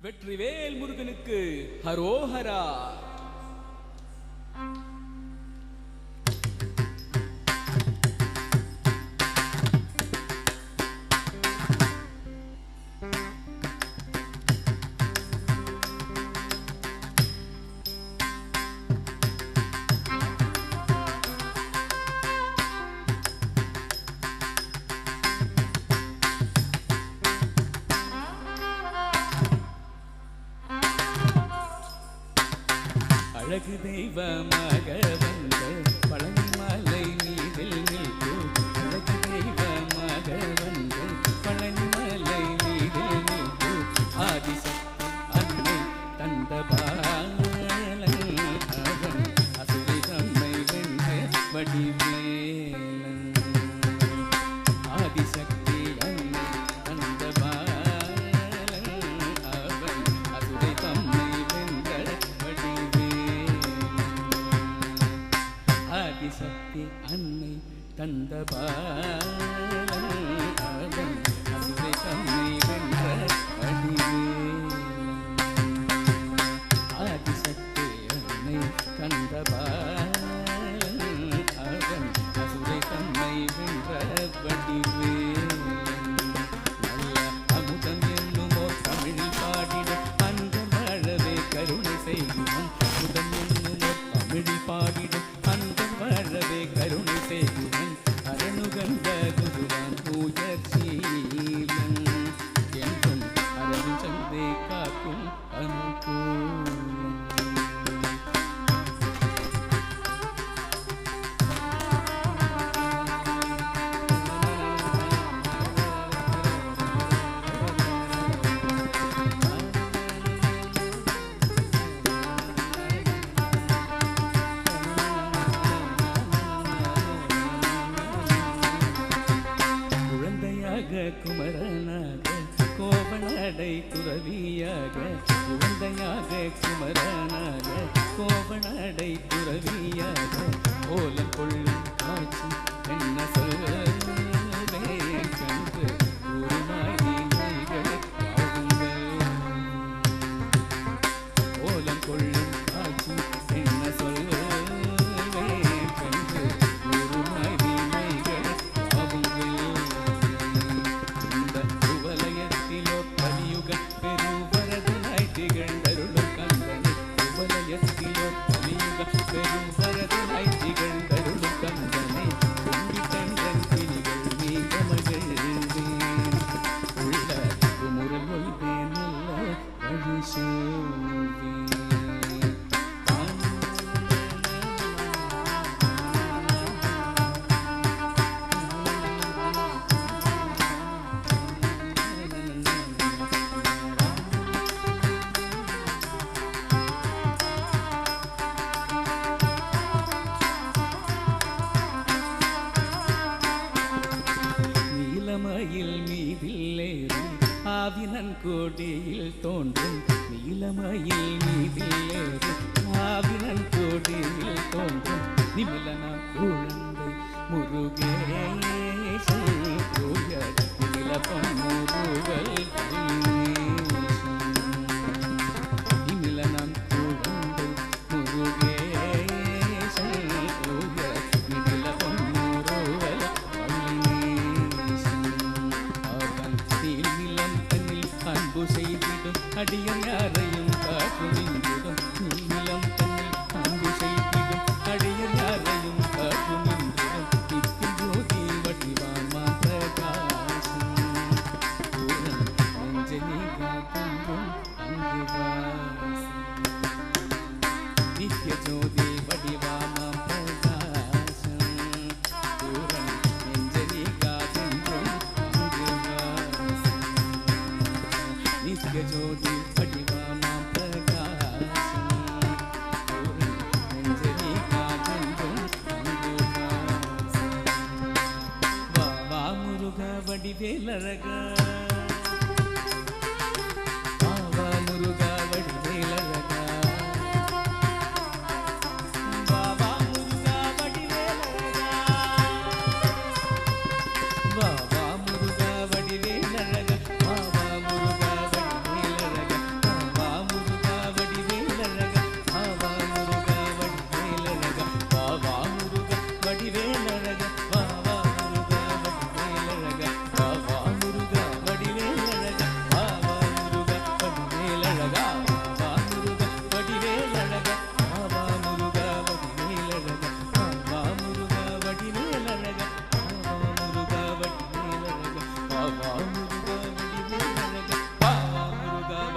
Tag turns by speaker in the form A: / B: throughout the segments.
A: வெற்றிவேல் முருகனுக்கு ஹரோஹரா. அழகு தெய்வமாக வந்த பழனிமலை மீதில் நிற்கும். அழகு தெய்வமாக வந்த பழனிமலை மீதில் நிற்கும். ஆதிசக்தி அன்னை தந்த பாலன் அவன் அசுரை தம்மை வென்ற வடிவேலன். ஆதிசக்தி அன்னை தந்த பாலன் அவன் அசுரை தம்மை வென்ற ஆதிசக்தி அன்னை தந்த பாலன் அவன் அசுரை தம்மை வென்ற வடிவேலன். ஆதிசக்தி அன்னை தந்த பாலன் அவன் அசுரை தம்மை வென்ற வடிவேலன். நல்ல அமுதம் என்னுமோ தமிழில் பாடிட அந்த வாழவே கருணை செய்கிறோம். அமுதம் என்னுமோ தமிழில் பாடிட அந்த வாழவே கருணை செய்கிறோம். அரணுகந்த குருவான் பூஜீலன் என்றும் அரணும் சந்தை காக்கும் அனுகூலம். குமரனாக கோவணடை துறவியாக குழந்தையாக குமரனாக கோவணடை துறவியாக ஓலம் கொள்ளும் காட்சி என்ன சொல்வேன் கண்டு உருமாயிகள் ஓலம் கொள்ளும் காட்சி என்ன சொல்வேன் கண்டு உருமாயிகள் பெருவரதனாய் திகழ்ந்தருளும் கந்தனை. உபலயத்திலோ கலியுக பெருவரதனாய் திகழ்ந்தருளும் கந்தனை. கும்பிட்டன்றன் கிளிகள் நீங்க மகிழ்வேன். உள்ள குமுறல் ஒய்வேன் நல்ல வழி சொல்வேன். நீலமயில் மீதில்லேறி ஆவினன் கோடியில் தோன்றும். நீலமயில் மீதில்லேறி ஆவினன் கோடியில் தோன்றும். நிமிலனா குழந்தை முருகேசன் நிலப்பம் முருகல் நிமிலனான் குழந்தை முருகேசன் நிலப்பம் முருகல் அன்பு செய்திடும் அடியம் யாரையும் காட்டுமின்றிடும். நீளம் தன்னில் அன்பு செய்திடும் அடியம் யாரையும் காட்டுமின்றிடும். நித்திய ஜோதி வடிவாமா பிரகாசம் பூரண நெஞ்சனி காக்கும் அங்கு வாசம். நித்திய ஜோதி வடிவாமா பிரகாசம் பூரண நெஞ்சனி காக்கும் அங்கு வாசம். நித்திய ஜோதி வடிவாமா பிரகாசம் பூரண நெஞ்சனி காக்கும் அங்கு வாசம். வா வா முருக வடிவேலழகா. வா வா முருக வடிவேலழகா. வா வா முருக வடிவேலழகா. வா வா முருக வடிவேலழகா. வா வா முருக வடிவேலழகா.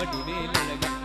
A: வடிவேலழகா